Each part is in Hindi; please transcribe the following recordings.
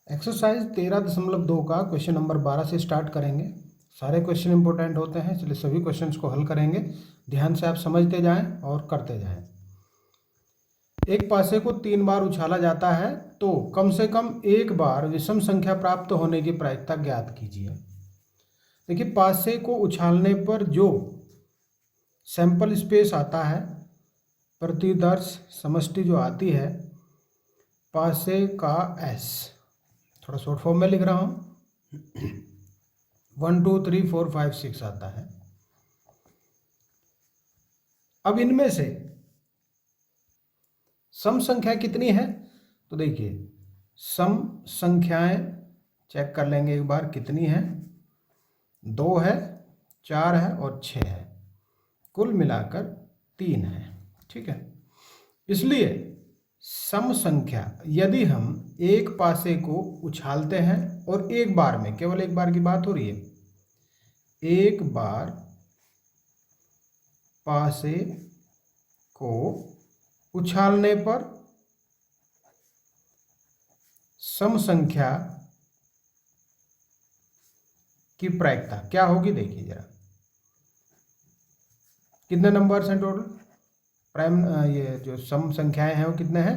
एक्सरसाइज 13.2 का क्वेश्चन नंबर 12 से स्टार्ट करेंगे। सारे क्वेश्चन इंपॉर्टेंट होते हैं, इसलिए सभी क्वेश्चंस को हल करेंगे। ध्यान से आप समझते जाएं और करते जाएं। एक पासे को 3 बार उछाला जाता है तो कम से कम एक बार विषम संख्या प्राप्त होने की प्रायिकता ज्ञात कीजिए। देखिए, पासे को उछालने पर जो सैंपल स्पेस आता है, प्रतिदर्श समष्टि जो आती है पासे का एस, थोड़ा शॉर्ट फॉर्म में लिख रहा हूं, 1 2 3 4 5 6 आता है। अब इनमें से सम संख्या कितनी है, तो देखिए सम संख्याएं चेक कर लेंगे एक बार कितनी है। 2 है, 4 है और 6 है, कुल मिलाकर 3 है। ठीक है, इसलिए सम संख्या यदि हम एक पासे को उछालते हैं और एक बार में, केवल एक बार की बात हो रही है, एक बार पासे को उछालने पर सम संख्या की प्रायिकता क्या होगी, देखिए जरा। कितने नंबर्स हैं टोटल? प्राइम ये जो सम संख्याएं हैं वो कितने हैं?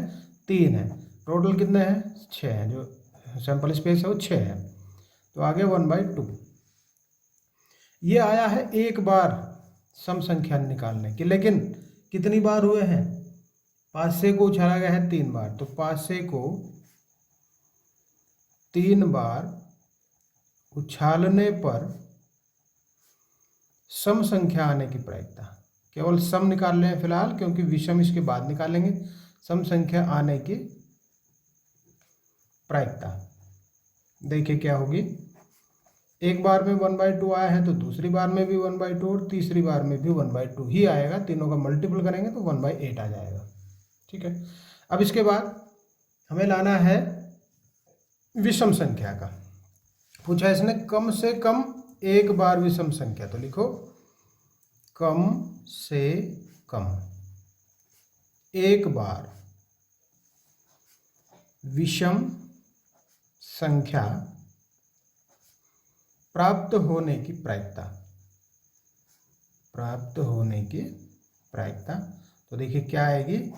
3 है। टोटल कितने हैं? 6 हैं। जो सैंपल स्पेस है वो 6 है। तो आगे 1/2 ये आया है एक बार सम संख्या निकालने की। लेकिन कितनी बार हुए हैं? पासे को उछाला गया है 3 बार, तो पासे को 3 बार उछालने पर सम संख्या आने की प्रायिकता, केवल सम निकाल लें फिलहाल, क्योंकि विषम इसके बाद निकालेंगे। सम संख्या आने की प्रायिकता देखिए क्या होगी। एक बार में 1/2 आया है तो दूसरी बार में भी 1/2 और तीसरी बार में भी 1/2 ही आएगा। तीनों का मल्टीपल करेंगे तो 1/8 आ जाएगा। ठीक है, अब इसके बाद हमें लाना है विषम संख्या का। पूछा इसने कम से कम एक बार विषम संख्या, तो लिखो कम से कम एक बार विषम संख्या प्राप्त होने की प्रायिकता, प्राप्त होने की प्रायिकता। तो देखिए क्या आएगी,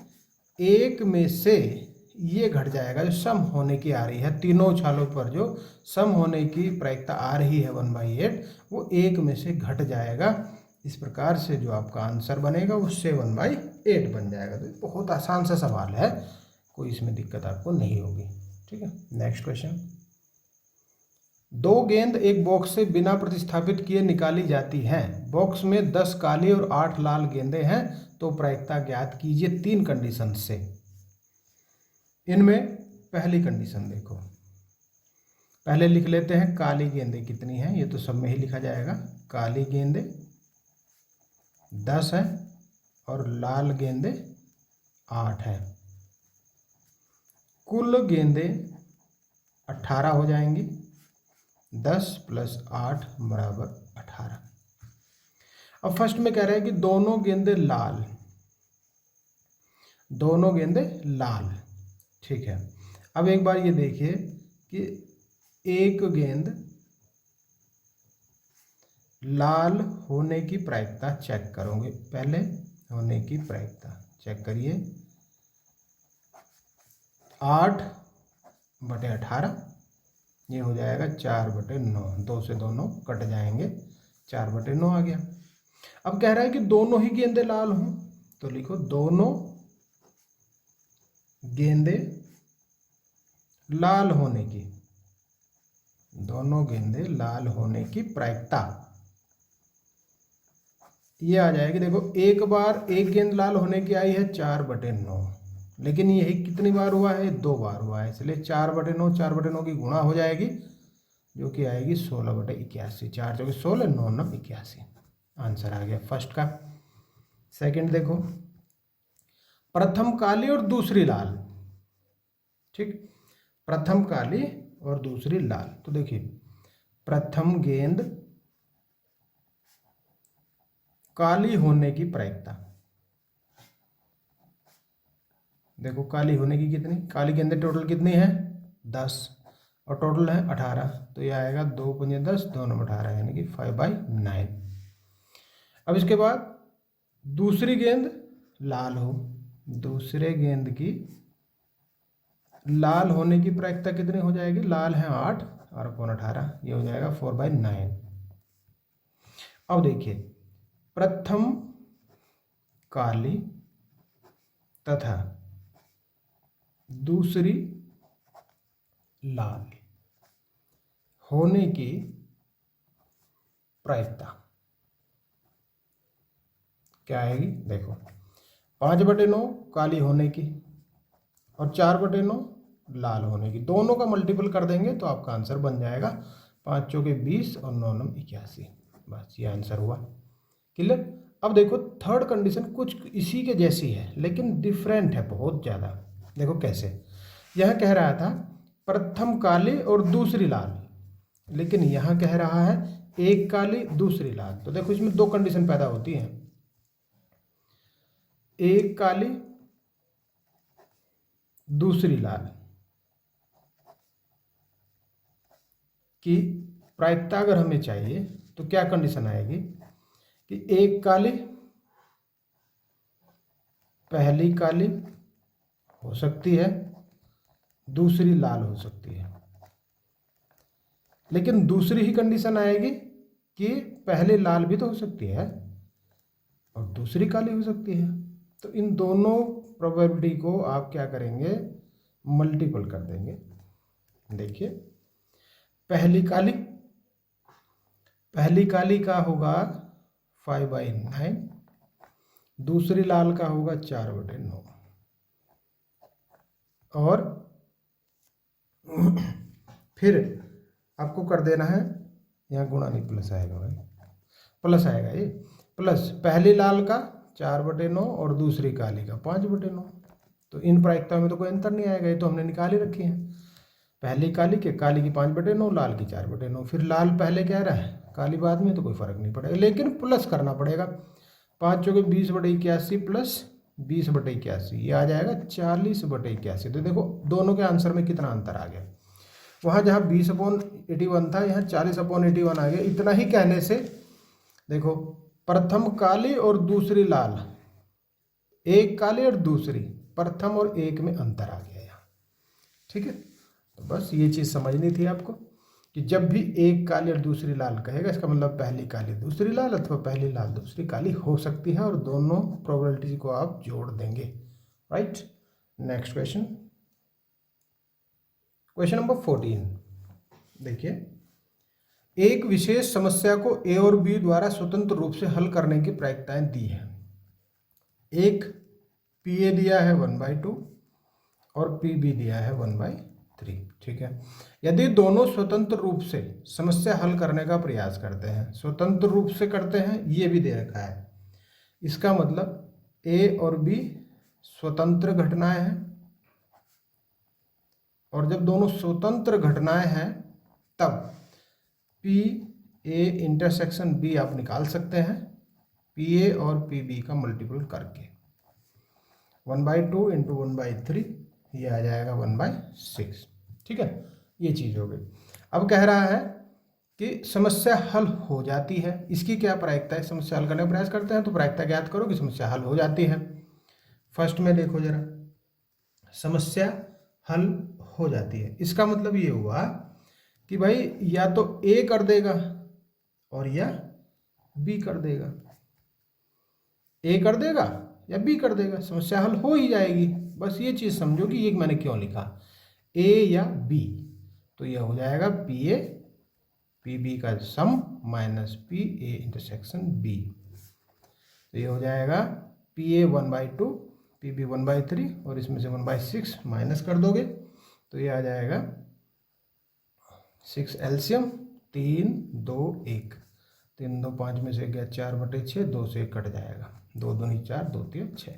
एक में से ये घट जाएगा, जो सम होने की आ रही है, तीनों उछालों पर जो सम होने की प्रायिकता आ रही है 1/8, वो एक में से घट जाएगा। इस प्रकार से जो आपका आंसर बनेगा उससे 1/8 बन जाएगा। तो बहुत आसान सा सवाल है, कोई इसमें दिक्कत आपको नहीं होगी। ठीक है, नेक्स्ट क्वेश्चन। 2 गेंद एक बॉक्स से बिना प्रतिस्थापित किए निकाली जाती हैं। बॉक्स में 10 काली और 8 लाल गेंदें हैं, तो प्रायिकता ज्ञात कीजिए 3 कंडीशन से। इनमें पहली कंडीशन देखो, पहले लिख लेते हैं काली गेंदें कितनी हैं। ये तो सब में ही लिखा जाएगा। काली गेंदें 10 है और लाल गेंदें 8 है। कुल गेंदें 18 हो जाएंगी। 10 + 8 = 18। अब फर्स्ट में कह रहे हैं कि दोनों गेंदें लाल, दोनों गेंदें लाल। ठीक है, अब एक बार ये देखिए कि एक गेंद लाल होने की प्रायिकता चेक करोगे। पहले होने की प्रायिकता चेक करिए, 8/18, ये हो जाएगा 4/9। 2 से दोनों कट जाएंगे, 4/9 आ गया। अब कह रहा है कि दोनों ही गेंदें लाल हों, तो लिखो दोनों गेंदें लाल होने की, दोनों गेंदें लाल होने की प्रायिकता ये आ जाएगी। देखो एक बार एक गेंद लाल होने की आई है 4/9, लेकिन यही कितनी बार हुआ है? 2 बार हुआ है, इसलिए 4/9, 4/9 की गुणा हो जाएगी, जो कि आएगी 16/81। 4 × 16, 9 × 9 = 81। आंसर आ गया फर्स्ट का। सेकंड देखो, प्रथम काली और दूसरी लाल। ठीक, प्रथम काली और दूसरी लाल। तो देखिए प्रथम गेंद काली होने की प्रायिकता, देखो काली होने की कितनी, काली गेंदें टोटल कितनी है? 10। और टोटल है 18, तो ये आएगा 2 पंजे 10, 2 9 18, यानी कि 5/9। अब इसके बाद दूसरी गेंद लाल हो, दूसरे गेंद की लाल होने की प्रायिकता कितनी हो जाएगी? लाल है 8 और अपॉन 18, ये हो जाएगा 4/9। अब देखिए, प्रथम काली तथा दूसरी लाल होने की प्रायिकता क्या आएगी? देखो, 5/9 काली होने की और 4/9 लाल होने की, दोनों का मल्टीपल कर देंगे तो आपका आंसर बन जाएगा 5 चौके 20 और 9 9 81। बस ये आंसर हुआ। क्लियर? अब देखो, थर्ड कंडीशन कुछ इसी के जैसी है लेकिन डिफरेंट है बहुत ज़्यादा। देखो कैसे, यह कह रहा था प्रथम काली और दूसरी लाल, लेकिन यहाँ कह रहा है एक काली दूसरी लाल। तो देखो, इसमें दो कंडीशन पैदा होती हैं, एक काली दूसरी लाल की प्रायिकता अगर हमें चाहिए तो क्या कंडीशन आएगी कि एक काली पहली काली हो सकती है, दूसरी लाल हो सकती है, लेकिन दूसरी ही कंडीशन आएगी कि पहले लाल भी तो हो सकती है और दूसरी काली हो सकती है। तो इन दोनों प्रोबेबिलिटी को आप क्या करेंगे? मल्टीपल कर देंगे। देखिए, पहली काली का होगा 5/9, दूसरी लाल का होगा 4/9, और फिर आपको कर देना है, यहाँ गुणा नहीं प्लस आएगा भाई, प्लस आएगा ये, प्लस पहली लाल का 4/9 और दूसरी काली का 5/9। तो इन प्रायिकता में तो कोई अंतर नहीं आएगा, ये तो हमने निकाल ही रखी है। पहली काली की 5/9, लाल की 4/9, फिर लाल पहले कह रहा है काली बाद में, तो कोई फर्क नहीं पड़ेगा, लेकिन प्लस करना पड़ेगा। 5 चौके 20/81 प्लस 20/81, ये आ जाएगा 40/81। तो देखो दोनों के आंसर में कितना अंतर आ गया। वहाँ जहाँ 20/81 था, यहाँ 40/81 आ गया। इतना ही कहने से देखो, प्रथम काली और दूसरी लाल, एक काली और दूसरी, प्रथम और एक में अंतर आ गया यहाँ। ठीक है, तो बस ये चीज़ समझनी थी आपको कि जब भी एक काली और दूसरी लाल कहेगा, इसका मतलब पहली काली दूसरी लाल अथवा पहली लाल दूसरी काली हो सकती है, और दोनों प्रोबेबिलिटी को आप जोड़ देंगे। Right, next question, question number 14। देखिए, एक विशेष समस्या को ए और बी द्वारा स्वतंत्र रूप से हल करने की प्रायिकताएं दी हैं। एक पी ए दिया है 1/2 और पी बी दिया है 1/3। ठीक है, यदि दोनों स्वतंत्र रूप से समस्या हल करने का प्रयास करते हैं, स्वतंत्र रूप से करते हैं, ये भी दे रखा है, इसका मतलब ए और बी स्वतंत्र घटनाएं हैं, और जब दोनों स्वतंत्र घटनाएं हैं तब पी ए इंटरसेक्शन बी आप निकाल सकते हैं, पी ए और पी बी का मल्टीपल करके। 1/2 इंटू 1/3, ये आ जाएगा 1/6। ठीक है, ये चीज़ हो गई। अब कह रहा है कि समस्या हल हो जाती है, इसकी क्या प्रायिकता है? समस्या हल करने का प्रयास करते हैं तो प्रायिकता ज्ञात करो कि समस्या हल हो जाती है। फर्स्ट में देखो जरा, समस्या हल हो जाती है, इसका मतलब ये हुआ कि भाई या तो ए कर देगा और या बी कर देगा, ए कर देगा या बी कर देगा, समस्या हल हो ही जाएगी। बस ये चीज़ समझो कि ये मैंने क्यों लिखा, ए या बी, तो यह हो जाएगा पी ए पी बी का sum minus P A intersection B, तो ये हो जाएगा पी ए 1/2 पी बी 1/3, और इसमें से 1/6 माइनस कर दोगे तो ये आ जाएगा 6 एलसीएम 3 2 1, 3 2 5 में से गया 4/6, 2 से 1 कट जाएगा, 2 दूनी 4, 2 3 6,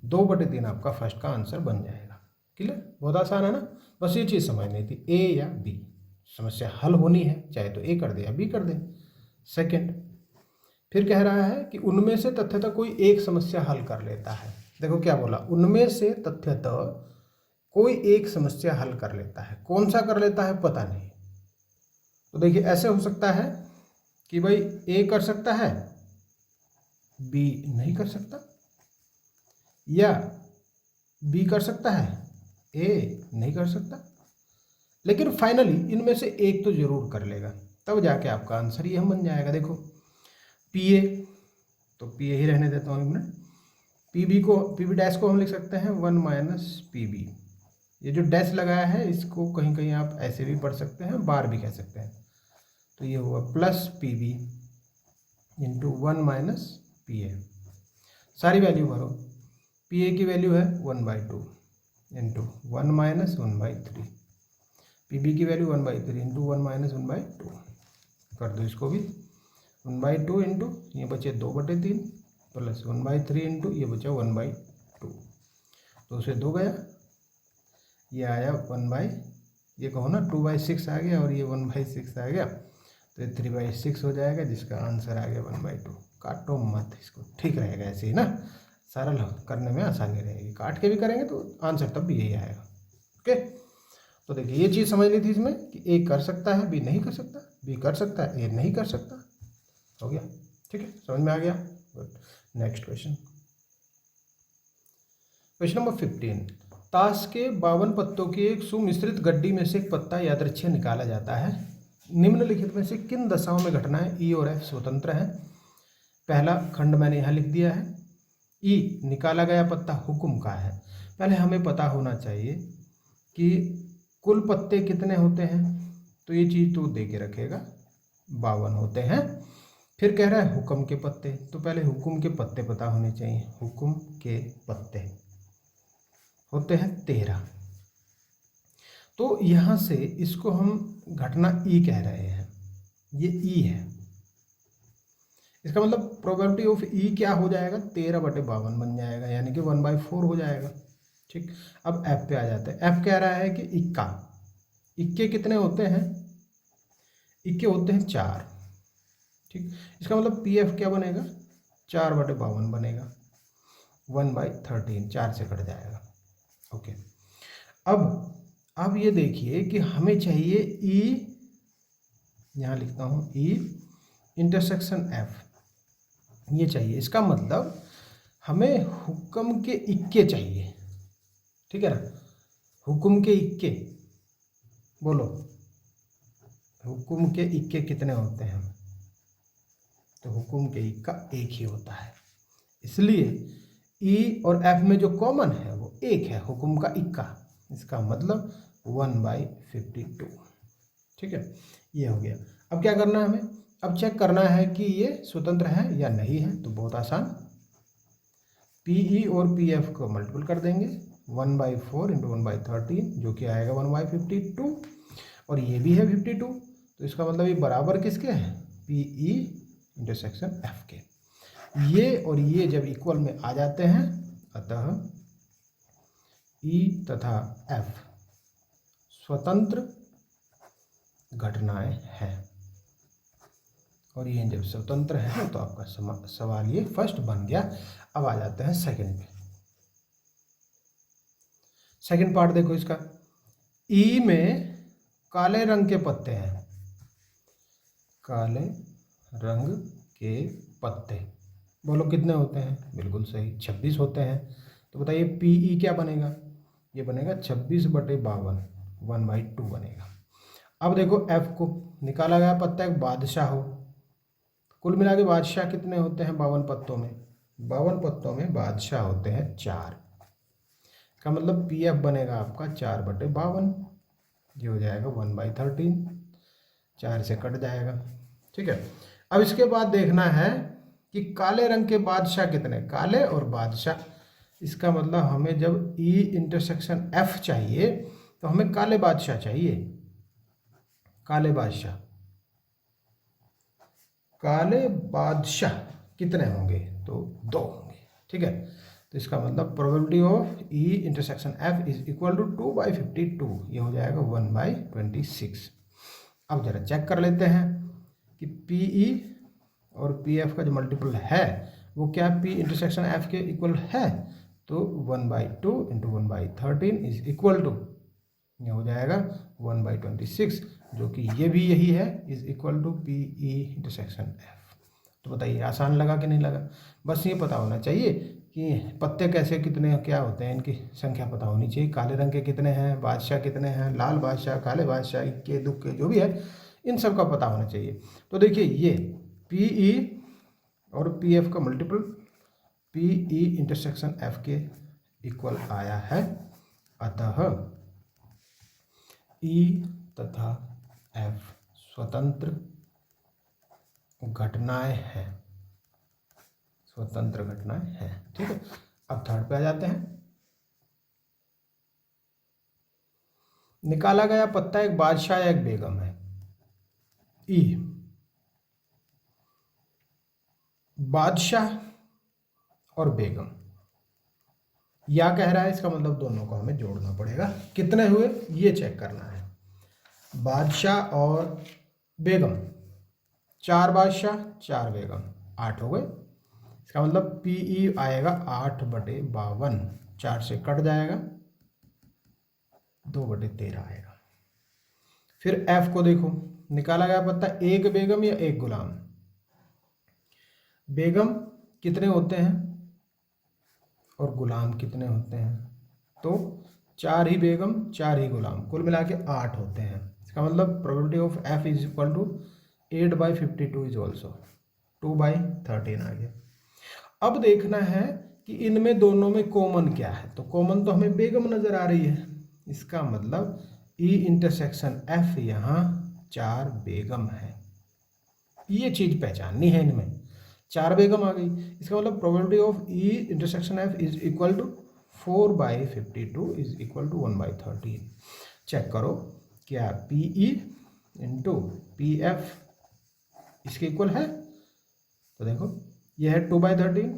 2/3 आपका फर्स्ट का आंसर बन जाएगा। क्लियर? बहुत आसान है ना, बस ये चीज़ समझनी थी, ए या बी, समस्या हल होनी है, चाहे तो ए कर दे या बी कर दे। सेकंड, फिर कह रहा है कि उनमें से तथ्यतः कोई एक समस्या हल कर लेता है। देखो क्या बोला, उनमें से तथ्यतः कोई एक समस्या हल कर लेता है। कौन सा कर लेता है पता नहीं। तो देखिए ऐसे हो सकता है कि भाई ए कर सकता है, बी नहीं कर सकता, या बी कर सकता है, ए नहीं कर सकता, लेकिन फाइनली इनमें से एक तो जरूर कर लेगा, तब जाके आपका आंसर ये बन जाएगा। देखो पी ए, तो पी ए ही रहने देता हूँ एक मिनट। पी बी डैश को हम लिख सकते हैं 1 माइनस पी बी। ये जो डैश लगाया है इसको कहीं कहीं आप ऐसे भी पढ़ सकते हैं, बार भी कह सकते हैं। तो ये हुआ plus P B into 1 minus P A. सारी वैल्यू भरो। पी ए की वैल्यू है 1/2 इंटू 1 माइनस 1/3। पी बी की वैल्यू 1/3 इंटू 1 माइनस 1/2 कर दो इसको भी। 1/2 इंटू ये बचे 2/3 प्लस 1/3 इंटू ये बचा 1/2। तो उसे 2 गया, ये आया 1 कहो ना 2/6 आ गया, और ये 1/6 आ गया, तो ये 3/6 हो जाएगा, जिसका आंसर आ गया 1/2। काटो मत इसको, ठीक रहेगा ऐसे ही ना, सरल करने में आसानी रहेगी। काट के भी करेंगे तो आंसर तब भी यही आएगा। ओके, तो देखिए ये चीज़ समझ ली थी इसमें कि ए कर सकता है, बी नहीं कर सकता, बी कर सकता है, ए नहीं कर सकता। हो गया, ठीक है, समझ में आ गया। Good, next question. Question number 15। ताश के 52 पत्तों की एक सुमिश्रित गड्डी में से एक पत्ता यादृच्छिक निकाला जाता है। निम्नलिखित में से किन दशाओं में घटनाएं ई और एफ स्वतंत्र हैं? पहला खंड मैंने यहाँ लिख दिया है। ई निकाला गया पत्ता हुक्म का है। पहले हमें पता होना चाहिए कि कुल पत्ते कितने होते हैं, तो ये चीज़ तो दे के रखेगा 52 होते हैं। फिर कह रहा है हुक्म के पत्ते, तो पहले हुक्म के पत्ते पता होने चाहिए। हुक्म के पत्ते होते हैं 13। तो यहाँ से इसको हम घटना ई कह रहे हैं, ये ई है। इसका मतलब प्रोबेबिलिटी ऑफ ई क्या हो जाएगा, 13/52 बन जाएगा, यानी कि 1/4 हो जाएगा। ठीक, अब एफ पे आ जाते हैं। एफ कह रहा है कि इक्का, इक्के कितने होते हैं, इक्के होते हैं 4। ठीक, इसका मतलब पी एफ क्या बनेगा, 4/52 बनेगा, 1/13, 4 से कट जाएगा। ओके, अब ये देखिए कि हमें चाहिए ई, यहाँ लिखता हूँ ई इंटरसेक्शन एफ, ये चाहिए। इसका मतलब हमें हुक्म के इक्के चाहिए, ठीक है ना। हुक्म के इक्के बोलो, हुक्म के इक्के कितने होते हैं, तो हुक्म के इक्का एक ही होता है, इसलिए ई और एफ में जो कॉमन है वो एक है, हुक्म का इक्का। इसका मतलब 1/52। ठीक है, ये हो गया। अब क्या करना है हमें, अब चेक करना है कि ये स्वतंत्र है या नहीं है। तो बहुत आसान, पीई और पीएफ को मल्टीपल कर देंगे, 1/4 इंटू 1/13 जो कि आएगा 1/52, और ये भी है 52। तो इसका मतलब ये बराबर किसके हैं, पीई इंटरसेक्शन एफ के। ये और ये जब इक्वल में आ जाते हैं, अतः ई तथा एफ स्वतंत्र घटनाएं हैं। और ये जब स्वतंत्र है तो आपका सवाल ये फर्स्ट बन गया। अब आ जाते हैं सेकंड पे। सेकंड पार्ट देखो इसका, ई में काले रंग के पत्ते हैं, काले रंग के पत्ते, बोलो कितने होते हैं, बिल्कुल सही 26 होते हैं। तो बताइए पीई क्या बनेगा, ये बनेगा 26/52, 1/2 बनेगा। अब देखो एफ को निकाला गया पत्ता एक बादशाह हो, कुल मिला के बादशाह कितने होते हैं 52 पत्तों में, 52 पत्तों में बादशाह होते हैं 4। का मतलब पी एफ बनेगा आपका 4/52, जो हो जाएगा 1/13, 4 से कट जाएगा। ठीक है, अब इसके बाद देखना है कि काले रंग के बादशाह कितने, काले और बादशाह। इसका मतलब हमें जब ई इंटरसेक्शन एफ चाहिए तो हमें काले बादशाह चाहिए, काले बादशाह। काले बादशाह कितने होंगे, तो 2 होंगे। ठीक है, तो इसका मतलब probability of E intersection F is equal to 2/52, ये हो जाएगा 1/26। अब जरा चेक कर लेते हैं कि पीई और पी एफ का जो मल्टीपल है वो क्या पी इंटरसेक्शन एफ के इक्वल है। तो 1/2 इंटू 1/13 इज इक्वल टू, ये हो जाएगा 1/26, जो कि ये भी यही है, is equal to P E intersection F. तो बताइए आसान लगा कि नहीं लगा? बस ये पता होना चाहिए कि पत्ते कैसे कितने क्या होते हैं, इनकी संख्या पता होनी चाहिए। काले रंग के कितने हैं, बादशाह कितने हैं, लाल बादशाह, काले बादशाह, इक्के दुक्के जो भी है, इन सब का पता होना चाहिए। तो देखिए ये पी ई और पी एफ का multiple P E intersection F के इक्वल आया है। अतः ई तथा एफ स्वतंत्र घटनाएं हैं, स्वतंत्र घटनाएं हैं। ठीक है, अब थर्ड पे आ जाते हैं। निकाला गया पत्ता एक बादशाह या एक बेगम है। ई बादशाह और बेगम, या कह रहा है, इसका मतलब दोनों को हमें जोड़ना पड़ेगा। कितने हुए ये चेक करना है। बादशाह और बेगम, 4 बादशाह 4 बेगम, 8 हो गए। इसका मतलब पी ई आएगा 8/52, 4 से कट जाएगा, 2/13 आएगा। फिर एफ को देखो, निकाला गया पत्ता एक बेगम या एक गुलाम। बेगम कितने होते हैं और गुलाम कितने होते हैं? तो 4 ही बेगम 4 ही गुलाम, कुल मिला के 8 होते हैं। इसका मतलब probability of F is equal to 8/52 is also 2/13 आ गया। अब देखना है कि इनमें दोनों में कॉमन क्या है। तो कॉमन तो हमें बेगम नजर आ रही है, इसका मतलब ई इंटरसेक्शन एफ यहाँ 4 बेगम है। ये चीज पहचाननी है, इनमें 4 बेगम आ गई। इसका मतलब probability of E intersection F is equal to 4/52 is equal to 1/13। Check करो क्या P E into P F इसके इक्वल है? तो देखो यह है 2/13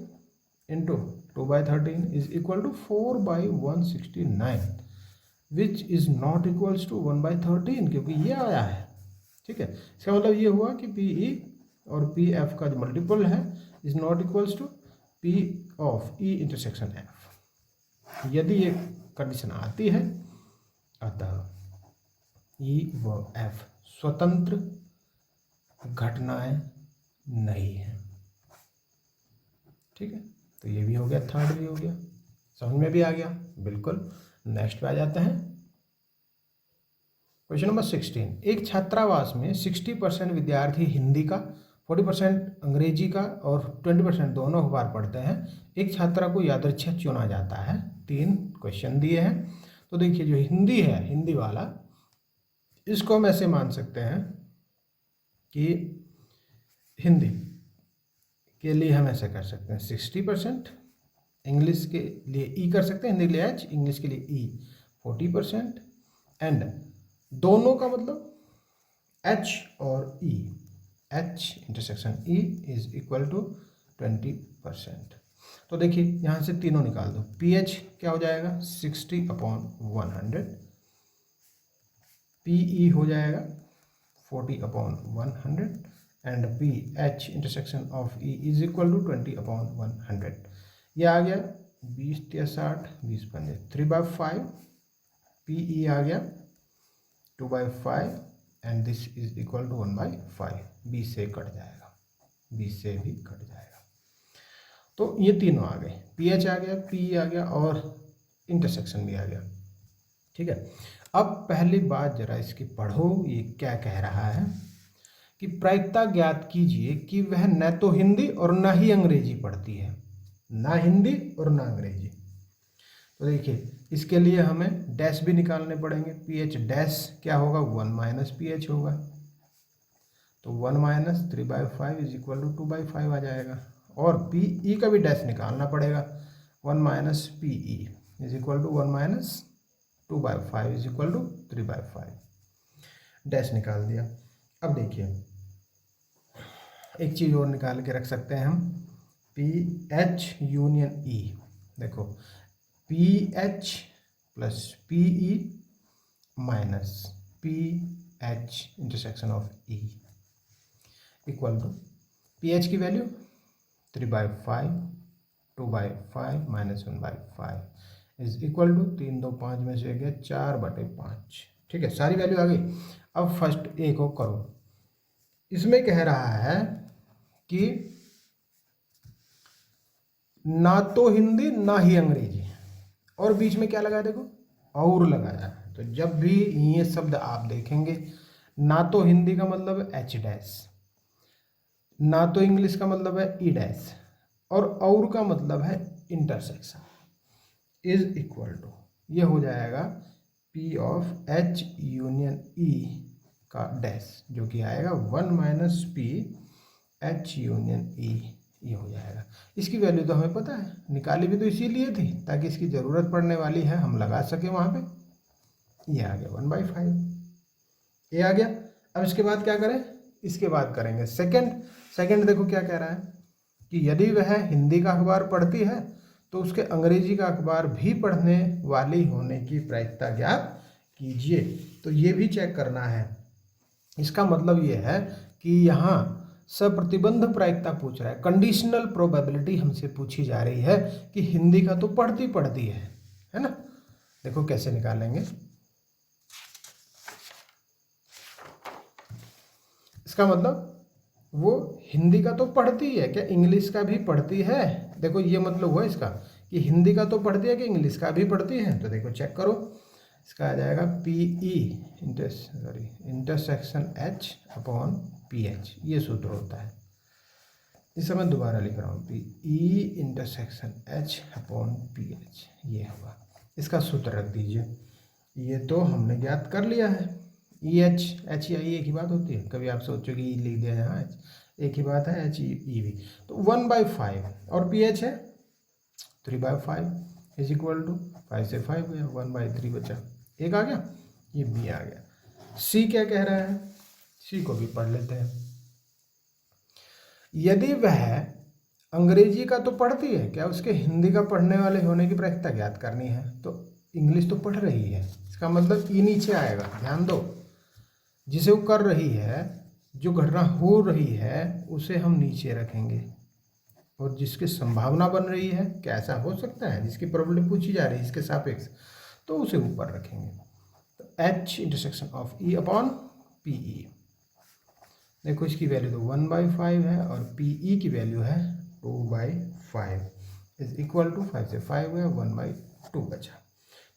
into 2/13 is equal to 4/169 which is not equals to 1/13, क्योंकि ये आया है। ठीक है, इसका मतलब ये हुआ कि पी ई और पी एफ का जो मल्टीपल है is not equals to P of E intersection F. यदि ये कंडीशन आती है, अतः ई व एफ स्वतंत्र घटनाएं नहीं है। ठीक है, तो ये भी हो गया, थर्ड भी हो गया, समझ में भी आ गया बिल्कुल। नेक्स्ट पे आ जाते हैं। Question number 16। एक छात्रावास में 60% विद्यार्थी हिंदी का, 40% अंग्रेजी का और 20% दोनों बार पढ़ते हैं। एक छात्रा को यादृच्छिक चुना जाता है। 3 क्वेश्चन दिए हैं। तो देखिए जो हिंदी है, हिंदी वाला, इसको हम ऐसे मान सकते हैं कि हिंदी के लिए हम ऐसे कर सकते हैं 60%, इंग्लिश के लिए ई कर सकते हैं, हिंदी के लिए एच, इंग्लिश के लिए ई 40%, एंड दोनों का मतलब एच और E, H intersection E is equal to 20%। तो देखिए यहाँ से तीनों निकाल दो। पी एच क्या हो जाएगा 60/100, पी ई हो जाएगा 40/100 and P H intersection of E is equal to 20/100। ये आ गया 20 × 60, 20 × 3/5, पी ई आ गया 2/5 and this is equal to 1/5। 20 से कट जाएगा, 20 से भी कट जाएगा। तो ये तीनों आ गए, पी एच आ गया, पी ई आ गया और इंटरसेक्शन भी आ गया। ठीक है, अब पहली बात जरा इसकी पढ़ो, ये क्या कह रहा है कि प्रायिकता ज्ञात कीजिए कि वह न तो हिंदी और न ही अंग्रेजी पढ़ती है, ना हिंदी और ना अंग्रेजी। तो देखिए इसके लिए हमें डैश भी निकालने पड़ेंगे। पी एच डैश क्या होगा 1 - पी एच होगा, तो 1 - 3/5 इज इक्वल टू 2/5 आ जाएगा। और पी ई का भी डैश निकालना पड़ेगा, 1 - P E is equal to 1 - 2/5 is equal to 3/5। Dash निकाल दिया। अब देखिए एक चीज़ और निकाल के रख सकते हैं हम, पी एच यूनियन ई। देखो P H plus P E minus P H intersection of E equal to P H की वैल्यू 3/5 2/5 माइनस 1/5 इज इक्वल टू 3 2 5 में से गया 4/5। ठीक है, सारी वैल्यू आ गई। अब फर्स्ट ए को करो। इसमें कह रहा है कि ना तो हिंदी ना ही अंग्रेजी, और बीच में क्या लगाया, देखो और लगाया है। तो जब भी ये शब्द आप देखेंगे, ना तो हिंदी का मतलब है एच डैश, ना तो इंग्लिश का मतलब है ई डैश, और का मतलब है इंटरसेक्शन, इज इक्वल टू, ये हो जाएगा पी ऑफ एच यूनियन ई का डैश, जो कि आएगा 1 माइनस पी एच यूनियन ई, ये हो जाएगा। इसकी वैल्यू तो हमें पता है, निकाली भी तो इसीलिए थी ताकि इसकी ज़रूरत पड़ने वाली है, हम लगा सके वहाँ पे। ये आ गया 1/5, ये आ गया। अब इसके बाद क्या करें, इसके बाद करेंगे सेकंड देखो क्या कह रहा है कि यदि वह हिंदी का अखबार पढ़ती है तो उसके अंग्रेजी का अखबार भी पढ़ने वाली होने की प्रायिकता ज्ञात कीजिए। तो ये भी चेक करना है। इसका मतलब ये है कि यहाँ सप्रतिबंध प्रायिकता पूछ रहा है, कंडीशनल प्रोबेबिलिटी हमसे पूछी जा रही है कि हिंदी का तो पढ़ती है ना। देखो कैसे निकालेंगे। इसका मतलब वो हिंदी का तो पढ़ती है, क्या इंग्लिश का भी पढ़ती है? देखो ये मतलब हुआ इसका कि हिंदी का तो पढ़ती है कि इंग्लिश का भी पढ़ती है। तो देखो चेक करो, इसका आ जाएगा P E intersection H upon P H, ये सूत्र होता है। इसे मैं दोबारा लिख रहा हूँ, P E intersection H upon P H, ये होगा। इसका सूत्र रख दीजिए, ये तो हमने ज्ञात कर लिया है। ई एच ई एक ही बात होती है, कभी आप सोचो कि ई लिख दिया यहाँ एच, एक ही बात है, एच ई भी। तो 1/5 और पी एच है 3/5 इज इक्वल टू 5 से 5 गया 1/3 बचा, एक आ गया, ये बी आ गया। सी क्या कह रहा है, सी को भी पढ़ लेते हैं। यदि वह अंग्रेजी का तो पढ़ती है, क्या उसके हिंदी का पढ़ने वाले होने की प्रायिकता ज्ञात करनी है। तो इंग्लिश तो पढ़ रही है, इसका मतलब ई नीचे आएगा। ध्यान दो, जिसे वो कर रही है, जो घटना हो रही है उसे हम नीचे रखेंगे, और जिसकी संभावना बन रही है, क्या ऐसा हो सकता है, जिसकी प्रोबेबिलिटी पूछी जा रही है इसके सापेक्ष, तो उसे ऊपर रखेंगे। तो H intersection of E upon P E, देखो इसकी वैल्यू तो 1/5 है और पी ई की वैल्यू है 2/5 इज इक्वल टू 5 से 5 है 1/2 बचा।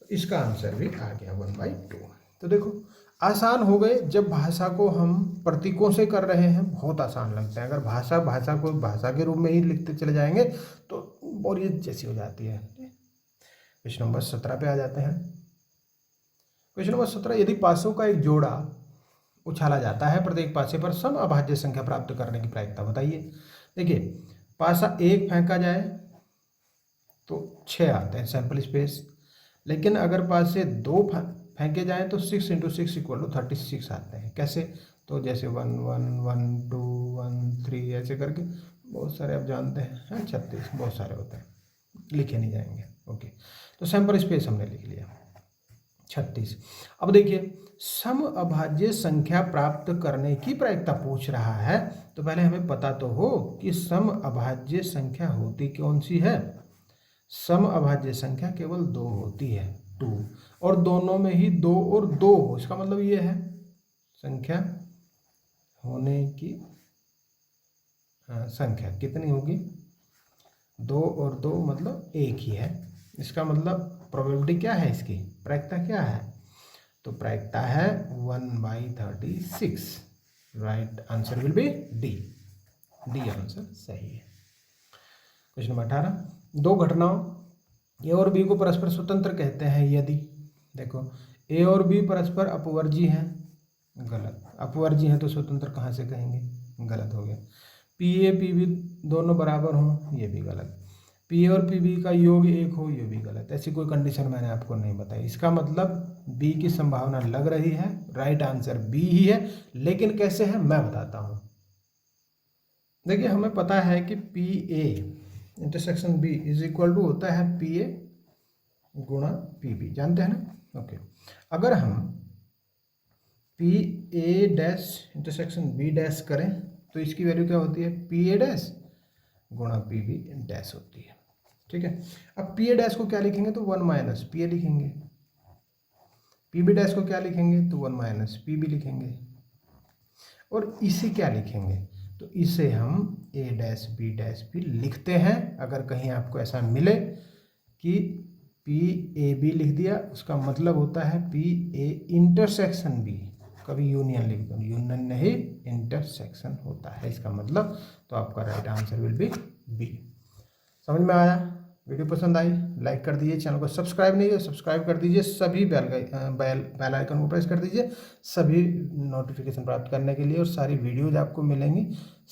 तो इसका आंसर भी आ गया 1/2। तो देखो आसान हो गए। जब भाषा को हम प्रतीकों से कर रहे हैं बहुत आसान लगता है। अगर भाषा को भाषा के रूप में ही लिखते चले जाएंगे तो बोरियत जैसी हो जाती है। क्वेश्चन नंबर 17 पे आ जाते हैं। क्वेश्चन नंबर 17, यदि पासों का एक जोड़ा उछाला जाता है, प्रत्येक पासे पर सम अभाज्य संख्या प्राप्त करने की प्रायिकता बताइए। देखिए, पासा एक फेंका जाए तो 6 आते हैं सैंपल स्पेस, लेकिन अगर पासे 2 फेंके जाएं तो 6 × 6 = 36 आते हैं। कैसे? तो जैसे 1 1 1 2 1 3 ऐसे करके बहुत सारे आप जानते हैं 36 बहुत सारे होते हैं, लिखे नहीं जाएंगे। ओके, तो सैंपल स्पेस हमने लिख लिया 36। अब देखिए, सम अभाज्य संख्या प्राप्त करने की प्रायिकता पूछ रहा है, तो पहले हमें पता तो हो कि सम अभाज्य संख्या होती कौन सी है। सम अभाज्य संख्या केवल 2 होती है, 2, और दोनों में ही 2 और 2 हो। इसका मतलब ये है संख्या होने की संख्या कितनी होगी, 2 और 2 मतलब एक ही है। इसका मतलब प्रोबेबिलिटी क्या है, इसकी प्रायिकता क्या है, तो प्रायिकता है 1/36। Right answer will B D answer सही है। क्वेश्चन नंबर 18, दो घटनाओं ए और बी को परस्पर स्वतंत्र कहते हैं यदि, देखो ए और बी परस्पर अपवर्जी हैं, गलत। अपवर्जी हैं तो स्वतंत्र कहाँ से कहेंगे, गलत हो गया। पी ए पी बी दोनों बराबर हों, ये भी गलत। पी ए और पी बी का योग 1 हो, ये भी गलत। ऐसी कोई कंडीशन मैंने आपको नहीं बताई। इसका मतलब बी की संभावना लग रही है, राइट आंसर बी ही है, लेकिन कैसे है मैं बताता हूँ। देखिए, हमें पता है कि P A intersection B is equal to होता है पी ए गुणा पी बी, जानते हैं ना। ओके, अगर हम P A dash intersection B dash करें तो इसकी वैल्यू क्या होती है, पी ए डैश गुणा पी बी डैश होती है। ठीक है। अब पी ए डैश को क्या लिखेंगे तो 1 माइनस पी ए लिखेंगे, पी बी डैश को क्या लिखेंगे तो 1 माइनस पी बी लिखेंगे, और इसे क्या लिखेंगे तो इसे हम ए डैश बी लिखते हैं। अगर कहीं आपको ऐसा मिले कि पी ए बी लिख दिया, उसका मतलब होता है पी ए इंटरसेक्शन बी, कभी यूनियन लिख दो, यूनियन नहीं इंटरसेक्शन होता है इसका मतलब, तो आपका right answer will be B. समझ में आया? वीडियो पसंद आई लाइक कर दीजिए, चैनल को सब्सक्राइब नहीं है सब्सक्राइब कर दीजिए, सभी बेल आइकन को प्रेस कर दीजिए सभी नोटिफिकेशन प्राप्त करने के लिए, और सारी वीडियोज आपको मिलेंगी,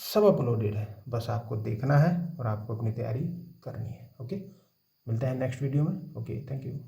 सब अपलोडेड है, बस आपको देखना है और आपको अपनी तैयारी करनी है। ओके, मिलते हैं नेक्स्ट वीडियो में। Okay, thank you.